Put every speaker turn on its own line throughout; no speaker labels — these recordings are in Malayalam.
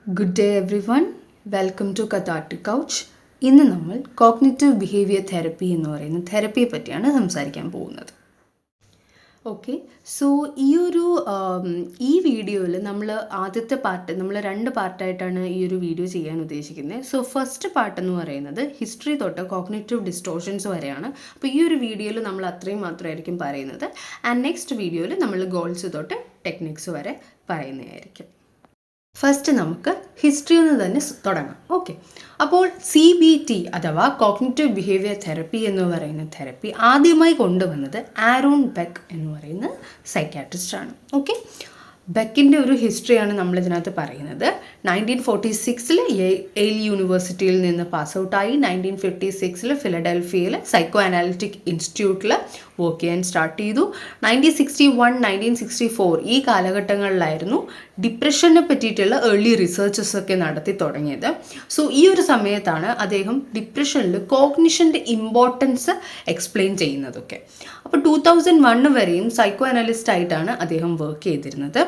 Good day everyone. Welcome to Cathartic Couch. ഇന്ന് നമ്മൾ കോഗ്നിറ്റീവ് ബിഹേവിയർ തെറപ്പി എന്ന് പറയുന്ന തെറപ്പിയെ പറ്റിയാണ് സംസാരിക്കാൻ പോകുന്നത്. ഓക്കെ, സോ ഈ വീഡിയോയിൽ നമ്മൾ ആദ്യത്തെ പാർട്ട് നമ്മൾ 2 പാർട്ടായിട്ടാണ് ഈ ഒരു വീഡിയോ ചെയ്യാൻ ഉദ്ദേശിക്കുന്നത്. സോ ഫസ്റ്റ് പാർട്ട് എന്ന് പറയുന്നത് ഹിസ്റ്ററി തൊട്ട് കോഗ്നിറ്റീവ് ഡിസ്റ്റോർഷൻസ് വരെയാണ്. അപ്പോൾ ഈ ഒരു വീഡിയോയിൽ നമ്മൾ അത്രയും മാത്രമായിരിക്കും പറയുന്നത്. ആൻഡ് നെക്സ്റ്റ് വീഡിയോയിൽ നമ്മൾ ഗോൾസ് തൊട്ട് ടെക്നിക്സ് വരെ പറയുന്നതായിരിക്കും. ഫസ്റ്റ് നമുക്ക് ഹിസ്റ്ററിയിൽ നിന്ന് തന്നെ തുടങ്ങാം. ഓക്കെ, അപ്പോൾ CBT അഥവാ കോഗ്നിറ്റീവ് ബിഹേവിയർ തെറപ്പി എന്ന് പറയുന്ന തെറപ്പി ആദ്യമായി കൊണ്ടുവന്നത് ആരോൺ ബെക്ക് എന്ന് പറയുന്ന സൈക്യാട്രിസ്റ്റാണ്. ഓക്കെ, ബെക്കിൻ്റെ ഒരു ഹിസ്റ്ററിയാണ് നമ്മളിതിനകത്ത് പറയുന്നത്. 1946 യെയിൽ യൂണിവേഴ്സിറ്റിയിൽ നിന്ന് പാസ് ഔട്ടായി 1956 ഫിലഡൽഫിയയിൽ സൈക്കോ അനാലിറ്റിക് ഇൻസ്റ്റിറ്റ്യൂട്ടിൽ വർക്ക് ചെയ്യാൻ സ്റ്റാർട്ട് ചെയ്തു. 1961 1964 ഈ കാലഘട്ടങ്ങളിലായിരുന്നു ഡിപ്രഷനെ പറ്റിയിട്ടുള്ള ഏർലി റിസർച്ചസ് ഒക്കെ നടത്തി തുടങ്ങിയത്. സോ ഈ ഒരു സമയത്താണ് അദ്ദേഹം ഡിപ്രഷനിൽ കോഗ്നിഷൻ്റെ ഇമ്പോർട്ടൻസ് എക്സ്പ്ലെയിൻ ചെയ്യുന്നതൊക്കെ. അപ്പോൾ 2001 വരെയും സൈക്കോ അനാലിസ്റ്റ് ആയിട്ടാണ് അദ്ദേഹം വർക്ക് ചെയ്തിരുന്നത്.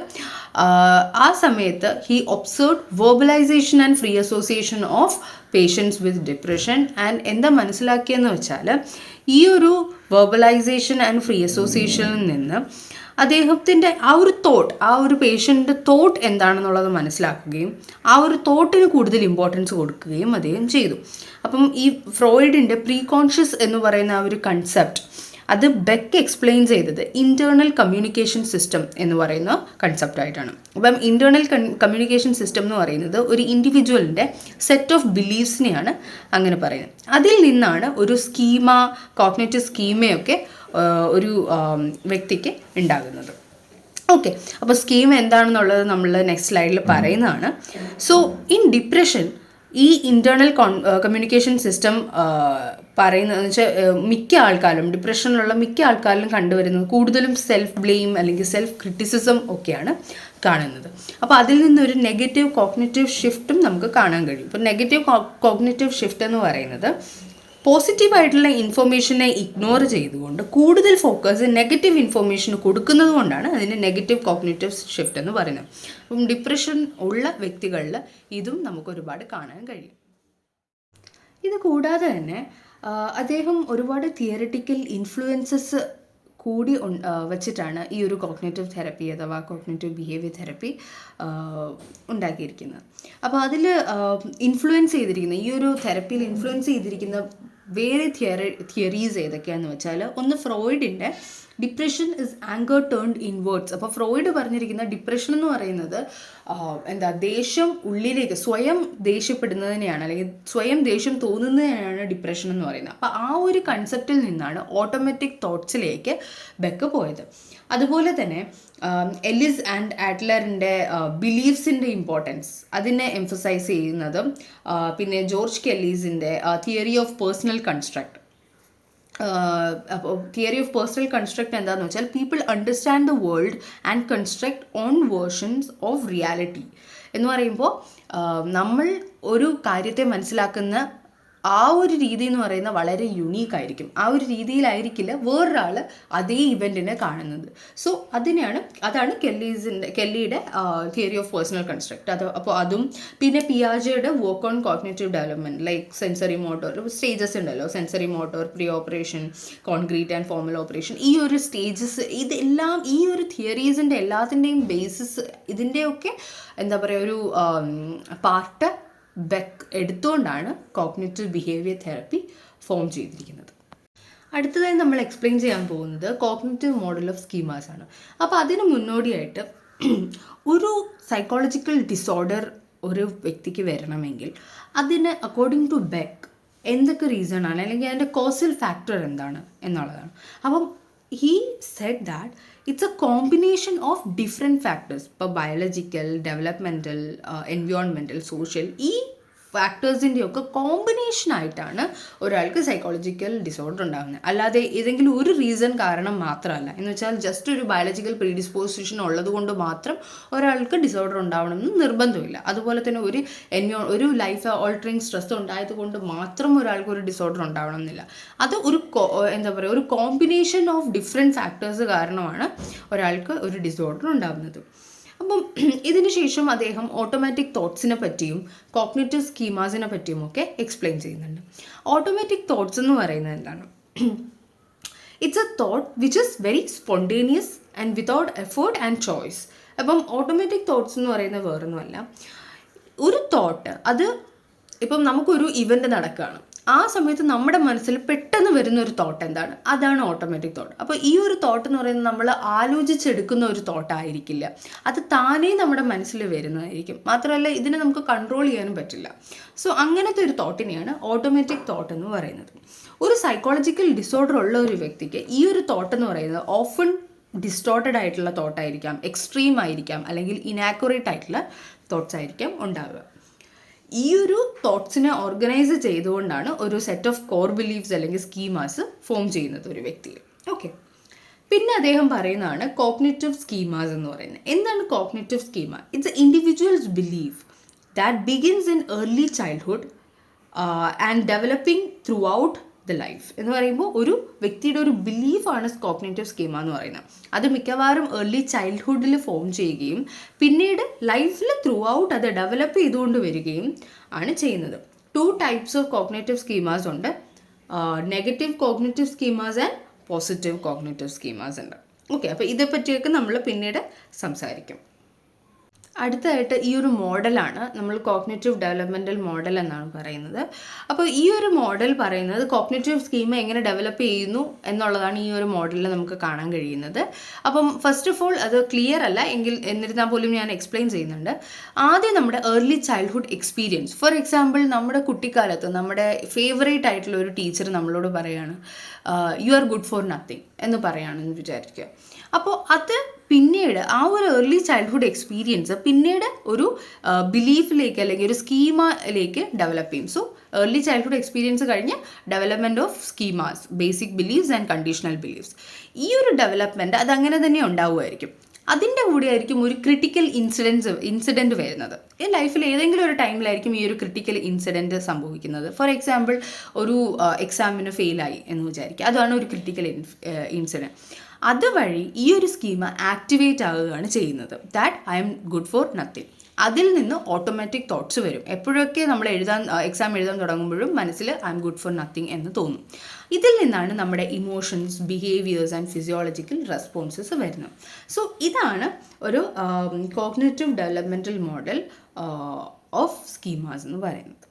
ആ സമയത്ത് he observe verbalisation and free association of patients with depression. And എന്താ മനസ്സിലാക്കിയെന്ന് വെച്ചാൽ ഈ ഒരു വെർബലൈസേഷൻ ആൻഡ് ഫ്രീ അസോസിയേഷനിൽ നിന്ന് അദ്ദേഹത്തിൻ്റെ ആ ഒരു പേഷ്യൻ്റെ തോട്ട് എന്താണെന്നുള്ളത് മനസ്സിലാക്കുകയും ആ ഒരു തോട്ടിന് കൂടുതൽ ഇമ്പോർട്ടൻസ് കൊടുക്കുകയും അദ്ദേഹം ചെയ്തു. അപ്പം ഈ ഫ്രോയിഡിൻ്റെ പ്രീ കോൺഷ്യസ് എന്ന് പറയുന്ന ആ ഒരു കൺസെപ്റ്റ് അത് ബെക്ക് എക്സ്പ്ലെയിൻ ചെയ്തത് ഇൻറ്റേർണൽ കമ്മ്യൂണിക്കേഷൻ സിസ്റ്റം എന്ന് പറയുന്ന കൺസെപ്റ്റായിട്ടാണ്. അപ്പം ഇൻറ്റേർണൽ കമ്മ്യൂണിക്കേഷൻ സിസ്റ്റം എന്ന് പറയുന്നത് ഒരു ഇൻഡിവിജ്വലിൻ്റെ സെറ്റ് ഓഫ് ബിലീഫ്സിനെയാണ് അങ്ങനെ പറയുന്നത്. അതിൽ നിന്നാണ് ഒരു കോഗ്നിറ്റീവ് സ്കീമയൊക്കെ ഒരു വ്യക്തിക്ക് ഉണ്ടാകുന്നത്. ഓക്കെ, അപ്പോൾ സ്കീം എന്താണെന്നുള്ളത് നമ്മൾ നെക്സ്റ്റ് സ്ലൈഡിൽ പറയുന്നതാണ്. സോ ഇൻ ഡിപ്രഷൻ ഈ ഇൻറ്റേർണൽ കമ്മ്യൂണിക്കേഷൻ സിസ്റ്റം പറയുന്നതെന്ന് വെച്ചാൽ മിക്ക ആൾക്കാരും ഡിപ്രഷനിലുള്ള മിക്ക ആൾക്കാരിലും കണ്ടുവരുന്നത് കൂടുതലും സെൽഫ് ബ്ലെയിം അല്ലെങ്കിൽ സെൽഫ് ക്രിറ്റിസിസം ഒക്കെയാണ് കാണുന്നത്. അപ്പോൾ അതിൽ നിന്നൊരു നെഗറ്റീവ് കോഗ്നിറ്റീവ് ഷിഫ്റ്റും നമുക്ക് കാണാൻ കഴിയും. ഇപ്പോൾ നെഗറ്റീവ് കോഗ്നിറ്റീവ് ഷിഫ്റ്റ് എന്ന് പറയുന്നത് പോസിറ്റീവായിട്ടുള്ള ഇൻഫർമേഷനെ ഇഗ്നോർ ചെയ്തുകൊണ്ട് കൂടുതൽ ഫോക്കസ് നെഗറ്റീവ് ഇൻഫർമേഷന് കൊടുക്കുന്നത് കൊണ്ടാണ് അതിന് നെഗറ്റീവ് കോഗ്നിറ്റീവ് ഷിഫ്റ്റ് എന്ന് പറയുന്നത്. അപ്പം ഡിപ്രഷൻ ഉള്ള വ്യക്തികളിൽ ഇതും നമുക്ക് ഒരുപാട് കാണാൻ കഴിയും. ഇത് കൂടാതെ തന്നെ അദ്ദേഹം ഒരുപാട് തിയറിറ്റിക്കൽ ഇൻഫ്ലുവൻസസ് കൂടി വച്ചിട്ടാണ് ഈ ഒരു കോഗ്നിറ്റീവ് തെറപ്പി അഥവാ കോഗ്നിറ്റീവ് ബിഹേവിയർ തെറപ്പി ഉണ്ടാക്കിയിരിക്കുന്നത്. അപ്പോൾ അതിൽ ഇൻഫ്ലുവൻസ് ചെയ്തിരിക്കുന്ന ഈ ഒരു തെറപ്പിയിൽ ഇൻഫ്ലുവൻസ് ചെയ്തിരിക്കുന്ന വേറെ തിയറീസ് ഏതൊക്കെയാണെന്ന് വെച്ചാൽ, ഒന്ന് ഫ്രോയിഡിൻ്റെ depression is anger turned inwards. അപ്പോൾ ഫ്രോയിഡ് പറഞ്ഞിരിക്കുന്ന ഡിപ്രഷൻ എന്ന് പറയുന്നത് ദേഷ്യം ഉള്ളിലേക്ക് സ്വയം ദേഷ്യപ്പെടുന്നതിനെയാണ് അല്ലെങ്കിൽ സ്വയം ദേഷ്യം തോന്നുന്നതിനാണ് ഡിപ്രഷൻ എന്ന് പറയുന്നത്. അപ്പോൾ ആ ഒരു കൺസെപ്റ്റിൽ നിന്നാണ് ഓട്ടോമാറ്റിക് തോട്ട്സിലേക്ക് ബെക്ക് പോയത്. അതുപോലെ തന്നെ എല്ലിസ് ആൻഡ് ആഡ്ലറിൻ്റെ ബിലീഫ്സിൻ്റെ ഇമ്പോർട്ടൻസ് അതിനെ എംഫസൈസ് ചെയ്യുന്നതും, പിന്നെ ജോർജ് കെല്ലീസിൻ്റെ തിയറി ഓഫ് പേഴ്സണൽ കൺസ്ട്രക്ട്. അപ്പോൾ തിയറി ഓഫ് പേഴ്സണൽ കൺസ്ട്രക്ട് എന്താണെന്ന് വെച്ചാൽ people understand the world and construct own versions of reality എന്ന് പറയുമ്പോൾ നമ്മൾ ഒരു കാര്യത്തെ മനസ്സിലാക്കുന്ന ആ ഒരു രീതി എന്ന് പറയുന്നത് വളരെ യുണീക്കായിരിക്കും. ആ ഒരു രീതിയിലായിരിക്കില്ല വേറൊരാൾ അതേ ഇവൻറ്റിനെ കാണുന്നത്. സോ അതാണ് കെല്ലിയുടെ തിയറി ഓഫ് പേഴ്സണൽ കൺസ്ട്രക്ട്. അപ്പോൾ അതും പിന്നെ പിയാജെയുടെ work on cognitive development like sensory motor stages ഉണ്ടല്ലോ, sensory motor, pre operation, concrete and formal operation, ഈ ഒരു സ്റ്റേജസ് ഇതെല്ലാം ഈ ഒരു തിയറീസിൻ്റെ എല്ലാത്തിൻ്റെയും ബേസിസ് ഇതിൻ്റെയൊക്കെ ഒരു പാർട്ട് ബെക്ക് എടുത്തുകൊണ്ടാണ് കോഗ്നിറ്റീവ് ബിഹേവിയർ തെറപ്പി ഫോം ചെയ്തിരിക്കുന്നത്. അടുത്തതായി നമ്മൾ എക്സ്പ്ലെയിൻ ചെയ്യാൻ പോകുന്നത് കോഗ്നിറ്റീവ് മോഡൽ ഓഫ് സ്കീമാസ് ആണ്. അപ്പോൾ അതിന് മുന്നോടിയായിട്ട് ഒരു സൈക്കോളജിക്കൽ ഡിസോർഡർ ഒരു വ്യക്തിക്ക് വരണമെങ്കിൽ അതിന് അക്കോർഡിംഗ് ടു ബെക്ക് എന്തൊക്കെ റീസൺ ആണ് അല്ലെങ്കിൽ അതിൻ്റെ കോസൽ ഫാക്ടർ എന്താണ് എന്നുള്ളതാണ്. അപ്പം he said that it's a combination of different factors, biological, developmental, environmental, social, ഈ ഫാക്ടേഴ്സിൻ്റെ ഒക്കെ കോമ്പിനേഷൻ ആയിട്ടാണ് ഒരാൾക്ക് സൈക്കോളജിക്കൽ ഡിസോർഡർ ഉണ്ടാകുന്നത്. അല്ലാതെ ഏതെങ്കിലും ഒരു റീസൺ കാരണം മാത്രമല്ല. എന്ന് വെച്ചാൽ ജസ്റ്റ് ഒരു ബയോളജിക്കൽ പ്രീഡിസ്പോസിഷൻ ഉള്ളത് കൊണ്ട് മാത്രം ഒരാൾക്ക് ഡിസോർഡർ ഉണ്ടാവണമെന്ന് നിർബന്ധമില്ല. അതുപോലെ തന്നെ ഒരു ലൈഫ് ഓൾട്ടറിങ് സ്ട്രെസ് ഉണ്ടായത് കൊണ്ട് മാത്രം ഒരാൾക്ക് ഒരു ഡിസോർഡർ ഉണ്ടാവണമെന്നില്ല. അത് ഒരു കോമ്പിനേഷൻ ഓഫ് ഡിഫറെൻറ്റ് ഫാക്ടേഴ്സ് കാരണമാണ് ഒരാൾക്ക് ഒരു ഡിസോർഡർ ഉണ്ടാകുന്നത്. അപ്പം ഇതിന് ശേഷം അദ്ദേഹം ഓട്ടോമാറ്റിക് തോട്ട്സിനെ പറ്റിയും കോഗ്നിറ്റീവ് സ്കീമാസിനെ പറ്റിയും ഒക്കെ എക്സ്പ്ലെയിൻ ചെയ്യുന്നുണ്ട്. ഓട്ടോമാറ്റിക് തോട്ട്സ് എന്ന് പറയുന്നത് എന്താണ്? It's A thought which is very spontaneous and without effort and choice. അപ്പം ഓട്ടോമാറ്റിക് തോട്ട്സ് എന്ന് പറയുന്നത് വേറൊന്നുമല്ല, ഒരു തോട്ട് അത് ഇപ്പം നമുക്കൊരു ഇവൻ്റ് നടക്കുകയാണ്, ആ സമയത്ത് നമ്മുടെ മനസ്സിൽ പെട്ടെന്ന് വരുന്ന ഒരു തോട്ട് എന്താണ്? അതാണ് ഓട്ടോമാറ്റിക് തോട്ട്. അപ്പോൾ ഈ ഒരു തോട്ട് എന്ന് പറയുന്നത് നമ്മൾ ആലോചിച്ചെടുക്കുന്ന ഒരു തോട്ടായിരിക്കില്ല, അത് താനേ നമ്മുടെ മനസ്സിൽ വരുന്നതായിരിക്കും. മാത്രമല്ല ഇതിനെ നമുക്ക് കൺട്രോൾ ചെയ്യാനും പറ്റില്ല. സോ അങ്ങനത്തെ ഒരു തോട്ടിനെയാണ് ഓട്ടോമാറ്റിക് തോട്ട് എന്ന് പറയുന്നത്. ഒരു സൈക്കോളജിക്കൽ ഡിസോർഡർ ഉള്ള ഒരു വ്യക്തിക്ക് ഈ ഒരു തോട്ട് എന്ന് പറയുന്നത് ഓഫൺ ഡിസ്റ്റോർട്ടഡ് ആയിട്ടുള്ള തോട്ടായിരിക്കാം, എക്സ്ട്രീം ആയിരിക്കാം, അല്ലെങ്കിൽ ഇനാക്യുറേറ്റ് ആയിട്ടുള്ള തോട്ട്സ് ആയിരിക്കാം ഉണ്ടാവുക. ഈ ഒരു തോട്ട്സിനെ ഓർഗനൈസ് ചെയ്തുകൊണ്ടാണ് ഒരു സെറ്റ് ഓഫ് കോർ ബിലീഫ്സ് അല്ലെങ്കിൽ സ്കീമാസ് ഫോം ചെയ്യുന്നത് ഒരു വ്യക്തിയിൽ. ഓക്കെ, പിന്നെ അദ്ദേഹം പറയുന്നതാണ് കോഗ്നിറ്റീവ് സ്കീമാസ് എന്ന് പറയുന്നത്. എന്താണ് cognitive schema? It's a individuals belief that begins in early childhood and developing throughout the life എന്ന് പറയുമ്പോൾ ഒരു വ്യക്തിയുടെ ഒരു ബിലീഫാണ് കോഗ്നിറ്റീവ് സ്കീമ എന്ന് പറയുന്നത്. അത് മിക്കവാറും ഏർലി ചൈൽഡ്ഹുഡിൽ ഫോം ചെയ്യുകയും പിന്നീട് ലൈഫിൽ ത്രൂ ഔട്ട് അത് ഡെവലപ്പ് ചെയ്തുകൊണ്ട് വരികയും ആണ് ചെയ്യുന്നത്. 2 types ഓഫ് കോഗ്നിറ്റീവ് സ്കീമാസ് ഉണ്ട്. Negative cognitive schemas and positive cognitive schemas ഉണ്ട്. ഓക്കെ, അപ്പോൾ ഇതേപ്പറ്റിയൊക്കെ നമ്മൾ പിന്നീട് സംസാരിക്കും. അടുത്തതായിട്ട് ഈ ഒരു മോഡലാണ് നമ്മൾ കോഗ്നിറ്റീവ് ഡെവലപ്മെൻറ്റൽ മോഡൽ എന്നാണ് പറയുന്നത്. അപ്പോൾ ഈ ഒരു മോഡൽ പറയുന്നത് കോഗ്നിറ്റീവ് സ്കീമ എങ്ങനെ ഡെവലപ്പ് ചെയ്യുന്നു എന്നുള്ളതാണ് ഈ ഒരു മോഡലിൽ നമുക്ക് കാണാൻ കഴിയുന്നത്. അപ്പം ഫസ്റ്റ് ഓഫ് ഓൾ അത് ക്ലിയർ അല്ല എന്നിരുന്നാൽ പോലും ഞാൻ എക്സ്പ്ലെയിൻ ചെയ്യുന്നുണ്ട്. ആദ്യം നമ്മുടെ early childhood experience, for example നമ്മുടെ കുട്ടിക്കാലത്ത് നമ്മുടെ ഫേവറേറ്റ് ആയിട്ടുള്ള ഒരു ടീച്ചർ നമ്മളോട് പറയുകയാണ് you are good for nothing എന്ന് പറയുകയാണെന്ന് വിചാരിക്കുക. അപ്പോൾ അത് പിന്നീട് ആ ഒരു ഏർലി ചൈൽഡ്ഹുഡ് എക്സ്പീരിയൻസ് പിന്നീട് ഒരു ബിലീഫിലേക്ക് അല്ലെങ്കിൽ ഒരു സ്കീമയിലേക്ക് ഡെവലപ്പ് ചെയ്യും. സോ ഏർലി ചൈൽഡ്ഹുഡ് എക്സ്പീരിയൻസ് കഴിഞ്ഞ് development of schemas, basic beliefs and conditional beliefs. ഈ ഒരു ഡെവലപ്മെൻറ്റ് അതങ്ങനെ തന്നെ ഉണ്ടാവുമായിരിക്കും. അതിൻ്റെ കൂടെ ആയിരിക്കും ഒരു ക്രിട്ടിക്കൽ ഇൻസിഡൻറ്റ് വരുന്നത്. ഈ ലൈഫിൽ ഏതെങ്കിലും ഒരു ടൈമിലായിരിക്കും ഈ ഒരു ക്രിട്ടിക്കൽ ഇൻസിഡൻറ്റ് സംഭവിക്കുന്നത്. ഫോർ എക്സാമ്പിൾ ഒരു എക്സാമിന് ഫെയിലായി എന്ന് വിചാരിക്കുക, അതാണ് ഒരു ക്രിട്ടിക്കൽ ഇൻസിഡൻറ്റ്. അതുവഴി ഈ ഒരു സ്കീമ ആക്ടിവേറ്റ് ആവുകയാണ് ചെയ്യുന്നത്, that I M good for nothing. അതിൽ നിന്ന് ഓട്ടോമാറ്റിക് തോട്ട്സ് വരും. എപ്പോഴൊക്കെ നമ്മൾ എക്സാം എഴുതാൻ തുടങ്ങുമ്പോഴും മനസ്സിൽ I M good for nothing എന്ന് തോന്നും. ഇതിൽ നിന്നാണ് നമ്മുടെ emotions, behaviours and physiological responses വരുന്നത്. സോ ഇതാണ് ഒരു cognitive developmental model of schemas എന്ന് പറയുന്നത്.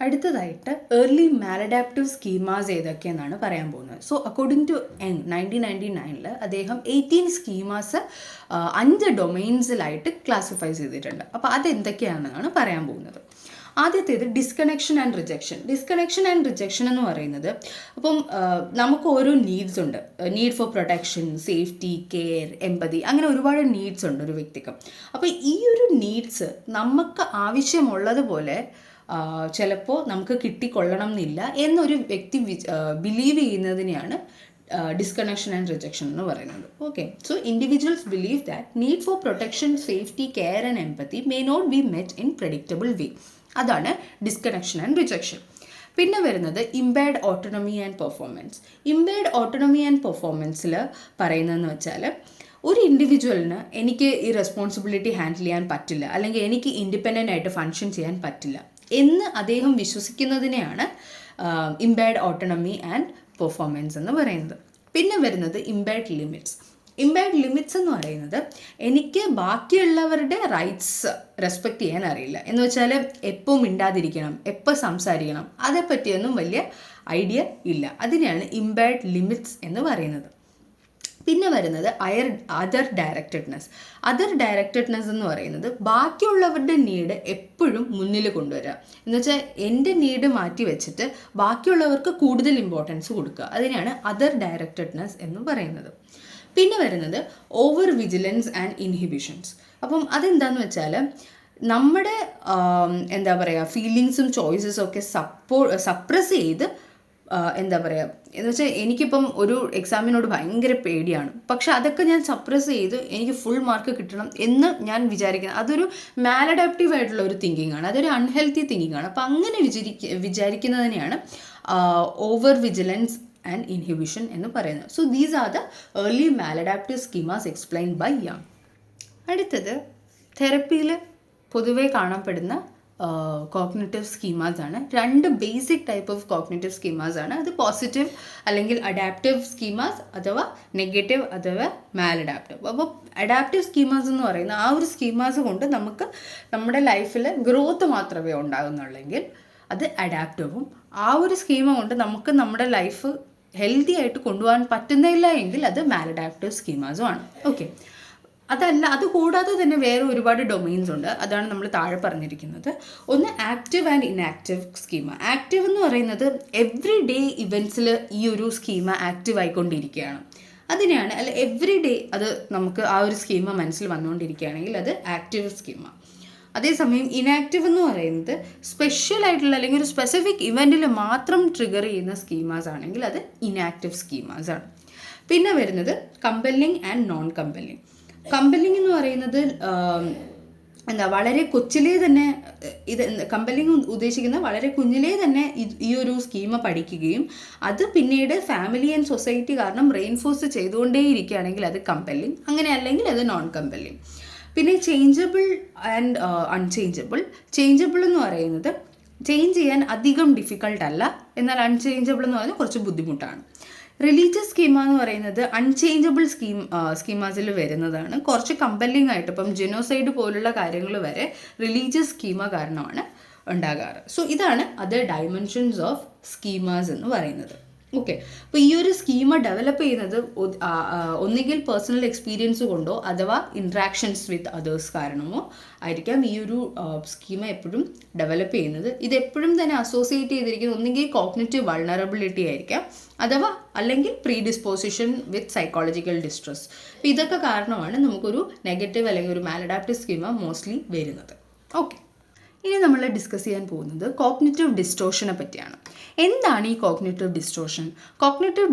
അടുത്തതായിട്ട് ഏർലി മാലഡാപ്റ്റീവ് സ്കീമാസ് ഏതൊക്കെയെന്നാണ് പറയാൻ പോകുന്നത്. സോ അക്കോർഡിംഗ് ടു 1999 അദ്ദേഹം 18 സ്കീമാസ് 5 ഡൊമൈൻസിലായിട്ട് ക്ലാസിഫൈ ചെയ്തിട്ടുണ്ട്. അപ്പോൾ അതെന്തൊക്കെയാണെന്നാണ് പറയാൻ പോകുന്നത്. ആദ്യത്തേത് disconnection and rejection. Disconnection and rejection എന്ന് പറയുന്നത്, അപ്പം നമുക്ക് ഓരോ നീഡ്സ് ഉണ്ട്. Need for protection, safety, care, empathy, അങ്ങനെ ഒരുപാട് നീഡ്സ് ഉണ്ട് ഒരു വ്യക്തിക്ക്. അപ്പോൾ ഈ ഒരു നീഡ്സ് നമുക്ക് ആവശ്യമുള്ളതുപോലെ ചിലപ്പോൾ നമുക്ക് കിട്ടിക്കൊള്ളണം എന്നില്ല എന്നൊരു വ്യക്തി ബിലീവ് ചെയ്യുന്നതിനെയാണ് ഡിസ്കണക്ഷൻ ആൻഡ് റിജക്ഷൻ എന്ന് പറയുന്നത്. Okay, so individuals believe that need for protection, safety, care and empathy may not be met in predictable way. അതാണ് ഡിസ്കണക്ഷൻ ആൻഡ് റിജക്ഷൻ. പിന്നെ വരുന്നത് impaired autonomy and performance. Impaired autonomy and പെർഫോമൻസിൽ പറയുന്നതെന്ന് വെച്ചാൽ, ഒരു ഇൻഡിവിജ്വലിന് എനിക്ക് ഈ റെസ്പോൺസിബിലിറ്റി ഹാൻഡിൽ ചെയ്യാൻ പറ്റില്ല, അല്ലെങ്കിൽ എനിക്ക് ഇൻഡിപെൻഡൻ്റ് ആയിട്ട് ഫങ്ഷൻ ചെയ്യാൻ പറ്റില്ല എന്ന് അദ്ദേഹം വിശ്വസിക്കുന്നതിനെയാണ് ഇംപയർഡ് ഓട്ടോണമി ആൻഡ് പെർഫോമൻസ് എന്ന് പറയുന്നത്. പിന്നെ വരുന്നത് ഇംപയർഡ് ലിമിറ്റ്സ്. ഇംപയർഡ് ലിമിറ്റ്സ് എന്ന് പറയുന്നത്, എനിക്ക് ബാക്കിയുള്ളവരുടെ റൈറ്റ്സ് റെസ്പെക്റ്റ് ചെയ്യാൻ അറിയില്ല എന്ന് വെച്ചാൽ എപ്പോൾ മിണ്ടാതിരിക്കണം, എപ്പോൾ സംസാരിക്കണം, അതേപ്പറ്റിയൊന്നും വലിയ ഐഡിയ ഇല്ല. അതിനെയാണ് ഇംപയർഡ് ലിമിറ്റ്സ് എന്ന് പറയുന്നത്. പിന്നെ വരുന്നത് അതർ ഡയറക്റ്റഡ്നെസ്. അതർ ഡയറക്റ്റഡ്നെസ് എന്ന് പറയുന്നത് ബാക്കിയുള്ളവരുടെ നീഡ് എപ്പോഴും മുന്നിൽ കൊണ്ടുവരിക എന്ന് വെച്ചാൽ എൻ്റെ നീഡ് മാറ്റി വെച്ചിട്ട് ബാക്കിയുള്ളവർക്ക് കൂടുതൽ ഇമ്പോർട്ടൻസ് കൊടുക്കുക. അതിനെയാണ് അതർ ഡയറക്റ്റഡ്നെസ് എന്ന് പറയുന്നത്. പിന്നെ വരുന്നത് ഓവർ വിജിലൻസ് ആൻഡ് ഇൻഹിബിഷൻസ്. അപ്പം അതെന്താണെന്ന് വെച്ചാൽ, നമ്മുടെ എന്താ പറയുക ഫീലിങ്സും ചോയ്സസും ഒക്കെ സപ്രസ് ചെയ്ത് എന്താ പറയുക എന്ന് വെച്ചാൽ, എനിക്കിപ്പം ഒരു എക്സാമിനോട് ഭയങ്കര പേടിയാണ്, പക്ഷെ അതൊക്കെ ഞാൻ സപ്രസ് ചെയ്ത് എനിക്ക് ഫുൾ മാർക്ക് കിട്ടണം എന്ന് ഞാൻ വിചാരിക്കുന്നത് അതൊരു മാലഡാപ്റ്റീവ് ആയിട്ടുള്ള ഒരു തിങ്കിങ് ആണ്, അതൊരു അൺഹെൽത്തി തിങ്കിങ് ആണ്. അപ്പം അങ്ങനെ വിചാരിക്കുന്നതിനെയാണ് ഓവർ വിജിലൻസ് ആൻഡ് ഇൻഹിബിഷൻ എന്ന് പറയുന്നത്. So these are the early maladaptive schemas explained by Young. അടുത്തത് തെറപ്പിയിൽ പൊതുവേ കാണപ്പെടുന്ന കോഗ്നിറ്റീവ് സ്കീമാസ് ആണ്. 2 basic type of cognitive schemas ആണ്. അത് പോസിറ്റീവ് അല്ലെങ്കിൽ അഡാപ്റ്റീവ് സ്കീമാസ് അഥവാ നെഗറ്റീവ് അഥവാ മാലഡാപ്റ്റീവ്. അപ്പോൾ അഡാപ്റ്റീവ് സ്കീമാസ് എന്ന് പറയുന്ന ആ ഒരു സ്കീമാസ് കൊണ്ട് നമുക്ക് നമ്മുടെ ലൈഫിൽ ഗ്രോത്ത് മാത്രമേ ഉണ്ടാകുന്നുള്ളെങ്കിൽ അത് അഡാപ്റ്റീവും, ആ ഒരു സ്കീമ കൊണ്ട് നമുക്ക് നമ്മുടെ ലൈഫ് ഹെൽത്തി ആയിട്ട് കൊണ്ടുപോകാൻ പറ്റുന്നില്ല എങ്കിൽ അത് മാലഡാപ്റ്റീവ് സ്കീമാസും ആണ്. ഓക്കെ, അതല്ല, അതുകൂടാതെ തന്നെ വേറെ ഒരുപാട് ഡൊമൈൻസ് ഉണ്ട്. അതാണ് നമ്മൾ താഴെ പറഞ്ഞിരിക്കുന്നത്. ഒന്ന് active and inactive schema. Active എന്ന് പറയുന്നത് എവ്രി ഡേ ഇവൻറ്റ്സിൽ ഈ ഒരു സ്കീമ ആക്റ്റീവ് ആയിക്കൊണ്ടിരിക്കുകയാണ്. അതിനെയാണ് അല്ല എവ്രി ഡേ അത് നമുക്ക് ആ ഒരു സ്കീമ മനസ്സിൽ വന്നുകൊണ്ടിരിക്കുകയാണെങ്കിൽ അത് ആക്റ്റീവ് സ്കീമ. അതേസമയം ഇനാക്റ്റീവ് എന്ന് പറയുന്നത് സ്പെഷ്യൽ ആയിട്ടുള്ള അല്ലെങ്കിൽ ഒരു സ്പെസിഫിക് ഇവൻറ്റിൽ മാത്രം ട്രിഗർ ചെയ്യുന്ന സ്കീമാസ് ആണെങ്കിൽ അത് ഇനാക്റ്റീവ് സ്കീമാസ് ആണ്. പിന്നെ വരുന്നത് compelling and non compelling. Compelling എന്ന് പറയുന്നത് വളരെ കൊച്ചിലേ തന്നെ ഇത് കമ്പല്ലിങ് ഉദ്ദേശിക്കുന്ന വളരെ കുഞ്ഞിലേ തന്നെ ഈ ഒരു സ്കീമ പഠിക്കുകയും അത് പിന്നീട് ഫാമിലി ആൻഡ് സൊസൈറ്റി കാരണം റെയിൻഫോഴ്സ് ചെയ്തുകൊണ്ടേയിരിക്കുകയാണെങ്കിൽ അത് കമ്പല്ലിങ്. അങ്ങനെ അല്ലെങ്കിൽ അത് നോൺ കമ്പല്ലിങ്. പിന്നെ ചേഞ്ചബിൾ ആൻഡ് അൺചേഞ്ചബിൾ. ചേഞ്ചബിൾ എന്ന് പറയുന്നത് ചേഞ്ച് ചെയ്യാൻ അധികം ഡിഫിക്കൾട്ട് അല്ല, എന്നാൽ അൺചേഞ്ചബിൾ എന്ന് പറയുന്നത് കുറച്ച് ബുദ്ധിമുട്ടാണ്. റിലീജിയസ് സ്കീമ എന്ന് പറയുന്നത് അൺചേഞ്ചബിൾ സ്കീമാസിൽ വരുന്നതാണ്. കുറച്ച് കമ്പല്ലിംഗ് ആയിട്ട് ഇപ്പം ജെനോസൈഡ് പോലുള്ള കാര്യങ്ങൾ വരെ റിലീജിയസ് സ്കീമ കാരണമാണ് ഉണ്ടാകാറ്. സോ ഇതാണ് അതർ ഡയമെൻഷൻസ് ഓഫ് സ്കീമാസ് എന്ന് പറയുന്നത്. ഓക്കെ, അപ്പോൾ ഈ ഒരു സ്കീമ ഡെവലപ്പ് ചെയ്യുന്നത് ഒന്നുകിൽ പേഴ്സണൽ എക്സ്പീരിയൻസ് കൊണ്ടോ അഥവാ ഇൻട്രാക്ഷൻസ് വിത്ത് അതേഴ്സ് കാരണമോ ആയിരിക്കാം ഈ ഒരു സ്കീമ എപ്പോഴും ഡെവലപ്പ് ചെയ്യുന്നത്. ഇതെപ്പോഴും തന്നെ അസോസിയേറ്റ് ചെയ്തിരിക്കുന്നത് ഒന്നുകിൽ കോഗ്നിറ്റീവ് വൾണറബിലിറ്റി ആയിരിക്കാം അഥവാ അല്ലെങ്കിൽ പ്രീഡിസ്പോസിഷൻ വിത്ത് സൈക്കോളജിക്കൽ ഡിസ്ട്രസ്. അപ്പോൾ ഇതൊക്കെ കാരണമാണ് നമുക്കൊരു നെഗറ്റീവ് അല്ലെങ്കിൽ ഒരു മാലഡാപ്റ്റീവ് സ്കീമ മോസ്റ്റ്ലി വരുന്നത്. ഓക്കെ, ഇനി നമ്മൾ ഡിസ്കസ് ചെയ്യാൻ പോകുന്നത് കോഗ്നിറ്റീവ് ഡിസ്റ്റോർഷനെ പറ്റിയാണ്. എന്താണ് ഈ കോഗ്നിറ്റീവ് ഡിസ്റ്റോർഷൻ? കോഗ്നിറ്റീവ്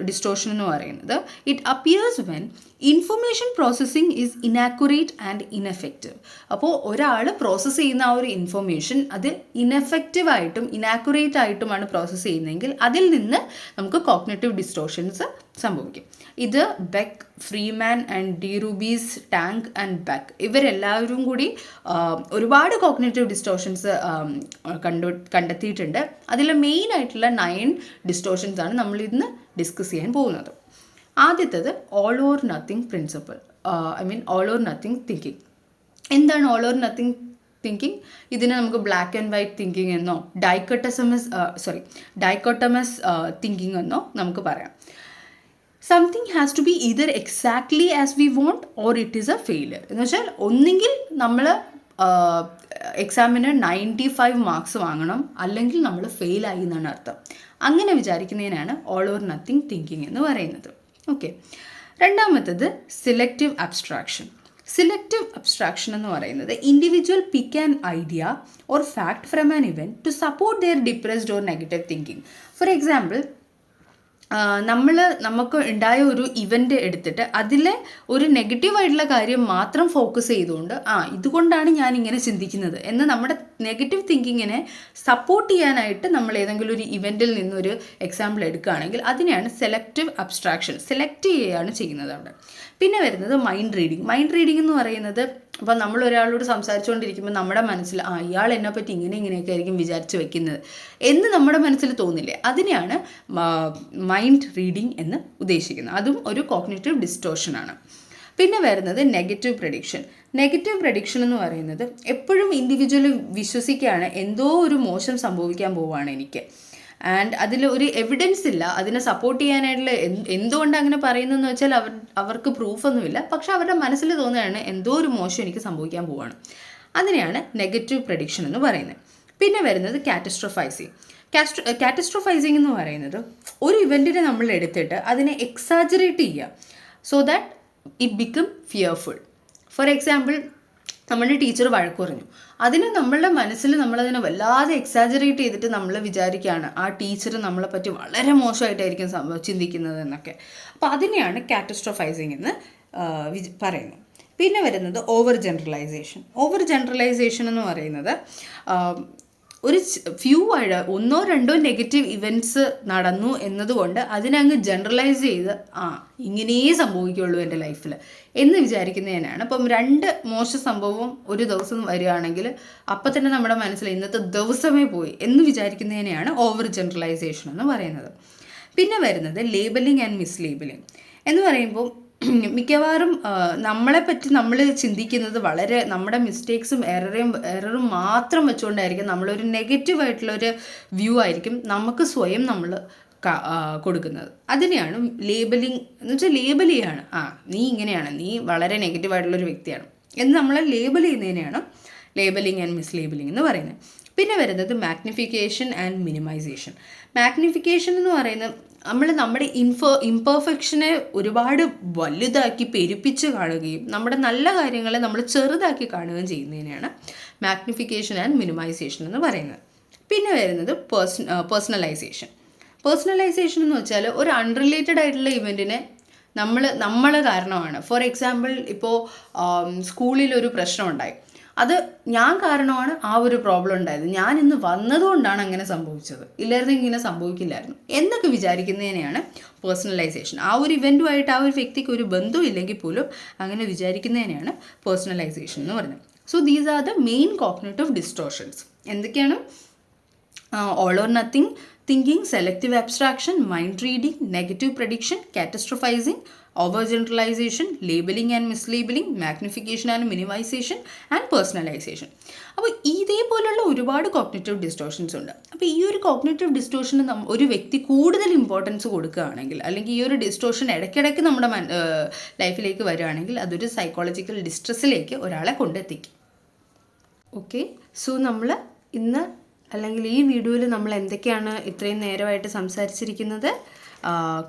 ഡിസ്റ്റോർഷൻ എന്ന് പറയുന്നത് it appears when information processing is inaccurate and ineffective. അപ്പോൾ ഒരാൾ പ്രോസസ്സ് ചെയ്യുന്ന ആ ഒരു ഇൻഫർമേഷൻ അത് ഇൻഎഫക്റ്റീവ് ആയിട്ടും ഇനാക്യുറേറ്റ് ആയിട്ടുമാണ് പ്രോസസ്സ് ചെയ്യുന്നതെങ്കിൽ അതിൽ നിന്ന് നമുക്ക് കോഗ്നിറ്റീവ് ഡിസ്റ്റോർഷൻസ് സംഭവിക്കും. ഇത് Beck, Freeman and DeRubeis, Tang and Beck ഇവരെല്ലാവരും കൂടി ഒരുപാട് കോഗ്നിറ്റീവ് ഡിസ്റ്റോർഷൻസ് കണ്ടെത്തിയിട്ടുണ്ട്. അതിൽ മെയിൻ ആയിട്ടുള്ള 9 ഡിസ്റ്റോർഷൻസ് ആണ് നമ്മൾ ഇന്ന് ഡിസ്കസ് ചെയ്യാൻ പോകുന്നത്. ആദ്യത്തേത് all or nothing principle, all or nothing thinking. എന്താണ് ഓൾ ഓർ നത്തിങ് തിങ്കിങ്? ഇതിനെ നമുക്ക് ബ്ലാക്ക് ആൻഡ് വൈറ്റ് തിങ്കിങ് എന്നോ ഡൈക്കോട്ടമസ് തിങ്കിങ് എന്നോ നമുക്ക് പറയാം. Something has to be either exactly as we want or it is a failure. എന്ന് വെച്ചാൽ ഒന്നുകിൽ നമ്മൾ എക്സാമിന് 95 മാർക്സ് വാങ്ങണം, അല്ലെങ്കിൽ നമ്മൾ ഫെയിലായി എന്നാണ് അർത്ഥം. അങ്ങനെ വിചാരിക്കുന്നതിനാണ് ഓൾ ഓർ നത്തിങ് തിങ്കിങ് എന്ന് പറയുന്നത്. ഓക്കെ, രണ്ടാമത്തത് സിലക്റ്റീവ് അബ്സ്ട്രാക്ഷൻ. സിലക്റ്റീവ് അബ്സ്ട്രാക്ഷൻ എന്ന് പറയുന്നത് individual pick an idea or fact from an event to support their depressed or negative thinking. For example, നമുക്ക് ഉണ്ടായ ഒരു ഇവൻ്റ് എടുത്തിട്ട് അതിലെ ഒരു നെഗറ്റീവായിട്ടുള്ള കാര്യം മാത്രം ഫോക്കസ് ചെയ്തുകൊണ്ട് ഇതുകൊണ്ടാണ് ഞാൻ ഇങ്ങനെ ചിന്തിക്കുന്നത് എന്ന് നമ്മുടെ നെഗറ്റീവ് തിങ്കിങ്ങിനെ സപ്പോർട്ട് ചെയ്യാനായിട്ട് നമ്മൾ ഏതെങ്കിലും ഒരു ഇവൻറ്റിൽ നിന്നൊരു എക്സാമ്പിൾ എടുക്കുകയാണെങ്കിൽ അതിനെയാണ് സെലക്റ്റീവ് അബ്സ്ട്രാക്ഷൻ. സെലക്ട് ചെയ്യുകയാണ് ചെയ്യുന്നത് അവിടെ. പിന്നെ വരുന്നത് മൈൻഡ് റീഡിങ്. മൈൻഡ് റീഡിംഗ് എന്ന് പറയുന്നത് അപ്പോൾ നമ്മൾ ഒരാളോട് സംസാരിച്ചുകൊണ്ടിരിക്കുമ്പോൾ നമ്മുടെ മനസ്സിൽ ഇയാൾ എന്നെപ്പറ്റി ഇങ്ങനെയൊക്കെ ആയിരിക്കും വിചാരിച്ച് വെക്കുന്നത് എന്ന് നമ്മുടെ മനസ്സിൽ തോന്നില്ലേ, അതിനെയാണ് മൈൻഡ് റീഡിങ് എന്ന് ഉദ്ദേശിക്കുന്നത്. അതും ഒരു കോഗ്നിറ്റീവ് ഡിസ്റ്റോർഷനാണ്. പിന്നെ വരുന്നത് നെഗറ്റീവ് പ്രഡിക്ഷൻ. നെഗറ്റീവ് പ്രഡിക്ഷൻ എന്ന് പറയുന്നത് എപ്പോഴും ഇൻഡിവിജ്വലി വിശ്വസിക്കുകയാണ് എന്തോ ഒരു മോശം സംഭവിക്കാൻ പോവുകയാണ് എനിക്ക്, ആൻഡ് അതിൽ ഒരു എവിഡൻസ് ഇല്ല. അതിനെ സപ്പോർട്ട് ചെയ്യാനായിട്ടുള്ള എന്തുകൊണ്ട് അങ്ങനെ പറയുന്നതെന്ന് വെച്ചാൽ അവർക്ക് പ്രൂഫൊന്നുമില്ല, പക്ഷെ അവരുടെ മനസ്സിൽ തോന്നുകയാണ് എന്തോ ഒരു മോശം എനിക്ക് സംഭവിക്കാൻ പോവുകയാണ്. അതിനെയാണ് നെഗറ്റീവ് പ്രഡിക്ഷൻ എന്ന് പറയുന്നത്. പിന്നെ വരുന്നത് കാറ്റസ്ട്രോഫൈസിങ്. കാറ്റസ്ട്രോഫൈസിങ് എന്ന് പറയുന്നത് ഒരു ഇവൻറ്റിനെ നമ്മൾ എടുത്തിട്ട് അതിനെ എക്സാജറേറ്റ് ചെയ്യുക so that it become fearful. For example, നമ്മുടെ ടീച്ചർ വഴക്ക് പറഞ്ഞു, അതിന് നമ്മളുടെ മനസ്സിൽ നമ്മളതിനെ വല്ലാതെ എക്സാജറേറ്റ് ചെയ്തിട്ട് നമ്മൾ വിചാരിക്കുകയാണ് ആ ടീച്ചർ നമ്മളെ പറ്റി വളരെ മോശമായിട്ടായിരിക്കും ചിന്തിക്കുന്നത് എന്നൊക്കെ. അപ്പോൾ അതിനെയാണ് കാറ്റസ്ട്രോഫൈസിങ് എന്ന് പറയുന്നത്. പിന്നെ വരുന്നത് ഓവർ ജനറലൈസേഷൻ. ഓവർ ജനറലൈസേഷൻ എന്ന് പറയുന്നത് ഒരു ഫ്യൂ ഒന്നോ രണ്ടോ നെഗറ്റീവ് ഇവൻറ്റ്സ് നടന്നു എന്നതുകൊണ്ട് അതിനങ്ങ് ജനറലൈസ് ചെയ്ത് ഇങ്ങനെയേ സംഭവിക്കുള്ളൂ എൻ്റെ ലൈഫിൽ എന്ന് വിചാരിക്കുന്നതിനാണ്. അപ്പം 2 മോശം സംഭവം ഒരു ദിവസം വരികയാണെങ്കിൽ അപ്പം തന്നെ നമ്മുടെ മനസ്സിൽ ഇന്നത്തെ ദിവസമേ പോയി എന്ന് വിചാരിക്കുന്നതിനെയാണ് ഓവർ ജനറലൈസേഷൻ എന്ന് പറയുന്നത്. പിന്നെ വരുന്നത് ലേബലിംഗ് ആൻഡ് മിസ്ലേബലിംഗ് എന്ന് പറയുമ്പോൾ മിക്കവാറും നമ്മളെപ്പറ്റി നമ്മൾ ചിന്തിക്കുന്നത് വളരെ നമ്മുടെ മിസ്റ്റേക്സും എററും മാത്രം വെച്ചുകൊണ്ടായിരിക്കും നമ്മളൊരു നെഗറ്റീവായിട്ടുള്ളൊരു വ്യൂ ആയിരിക്കും നമുക്ക് സ്വയം നമ്മൾ കൊടുക്കുന്നത്. അതിനെയാണ് ലേബലിംഗ് എന്ന് വെച്ചാൽ ലേബൽ ചെയ്യാണ്. നീ ഇങ്ങനെയാണ്, നീ വളരെ നെഗറ്റീവായിട്ടുള്ളൊരു വ്യക്തിയാണ് എന്ന് നമ്മളെ ലേബൽ ചെയ്യുന്നതിനെയാണ് ലേബലിംഗ് ആൻഡ് മിസ്ലേബലിംഗ് എന്ന് പറയുന്നത്. പിന്നെ വരുന്നത് മാഗ്നിഫിക്കേഷൻ ആൻഡ് മിനിമൈസേഷൻ. മാഗ്നിഫിക്കേഷൻ എന്ന് പറയുന്നത് നമ്മുടെ ഇംപെർഫെക്ഷനെ ഒരുപാട് വലുതാക്കി പെരുപ്പിച്ച് കാണുകയും നമ്മുടെ നല്ല കാര്യങ്ങളെ നമ്മൾ ചെറുതാക്കി കാണുകയും ചെയ്യുന്നതിനെയാണ് മാഗ്നിഫിക്കേഷൻ ആൻഡ് മിനിമൈസേഷൻ എന്ന് പറയുന്നത്. പിന്നെ വരുന്നത് പേഴ്സണലൈസേഷൻ. പേഴ്സണലൈസേഷൻ എന്ന് വെച്ചാൽ ഒരു അൺറിലേറ്റഡ് ആയിട്ടുള്ള ഇവൻറ്റിനെ നമ്മൾ കാരണമാണ്. ഫോർ എക്സാമ്പിൾ, ഇപ്പോൾ സ്കൂളിലൊരു പ്രശ്നം ഉണ്ടായി, അത് ഞാൻ കാരണമാണ് ആ ഒരു പ്രോബ്ലം ഉണ്ടായത്, ഞാൻ ഇന്ന് വന്നതുകൊണ്ടാണ് അങ്ങനെ സംഭവിച്ചത്, ഇല്ലായിരുന്നെങ്കിൽ ഇങ്ങനെ സംഭവിക്കില്ലായിരുന്നു എന്നൊക്കെ വിചാരിക്കുന്നതിനെയാണ് പേഴ്സണലൈസേഷൻ. ആ ഒരു ഇവൻറ്റുമായിട്ട് ആ ഒരു വ്യക്തിക്ക് ഒരു ബന്ധവും ഇല്ലെങ്കിൽ പോലും അങ്ങനെ വിചാരിക്കുന്നതിനെയാണ് പേഴ്സണലൈസേഷൻ എന്ന് പറയുന്നത്. So these are the main cognitive distortions. എന്തൊക്കെയാണ്? All or nothing thinking, selective abstraction, mind reading, negative prediction, catastrophising, over generalisation, labelling and mislabelling, magnification and minimisation and personalisation. അപ്പോൾ ഇതേപോലുള്ള ഒരുപാട് കോഗ്നിറ്റീവ് ഡിസ്റ്റോർഷൻസ് ഉണ്ട്. അപ്പോൾ ഈ ഒരു കോഗ്നിറ്റീവ് ഡിസ്റ്റോർഷന് ഒരു വ്യക്തി കൂടുതൽ ഇമ്പോർട്ടൻസ് കൊടുക്കുകയാണെങ്കിൽ, അല്ലെങ്കിൽ ഈ ഒരു ഡിസ്റ്റോർഷൻ ഇടയ്ക്കിടയ്ക്ക് നമ്മുടെ ലൈഫിലേക്ക് വരികയാണെങ്കിൽ അതൊരു സൈക്കോളജിക്കൽ ഡിസ്ട്രെസ്സിലേക്ക് ഒരാളെ കൊണ്ടെത്തിക്കും. ഓക്കെ, സോ നമ്മൾ ഇന്ന് അല്ലെങ്കിൽ ഈ വീഡിയോയിൽ നമ്മൾ എന്തൊക്കെയാണ് ഇത്രയും നേരമായിട്ട് സംസാരിച്ചിരിക്കുന്നത്?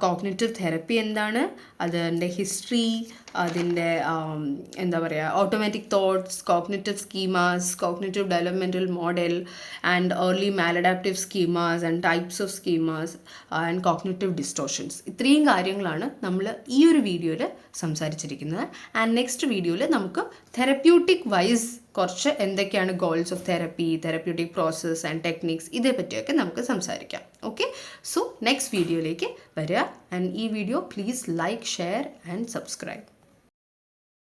കോഗ്നിറ്റീവ് തെറപ്പി എന്താണ്, അതിൻ്റെ ഹിസ്റ്ററി, അതിൻ്റെ എന്താ പറയുക, automatic thoughts, cognitive schemas, cognitive developmental model and early maladaptive schemas and types of schemas and cognitive distortions. ഇത്രയും കാര്യങ്ങളാണ് നമ്മൾ ഈ ഒരു വീഡിയോയിൽ സംസാരിച്ചിരിക്കുന്നത്. ആൻഡ് നെക്സ്റ്റ് വീഡിയോയിൽ നമുക്ക് തെറപ്യൂട്ടിക് വൈസ് കുറച്ച് എന്തൊക്കെയാണ് goals of therapy, therapeutic process and techniques, ഇതേപ്പറ്റിയൊക്കെ നമുക്ക് സംസാരിക്കാം. ഓക്കെ, സോ നെക്സ്റ്റ് വീഡിയോയിലേക്ക് വരിക. ആൻഡ് ഈ video please like, share and subscribe.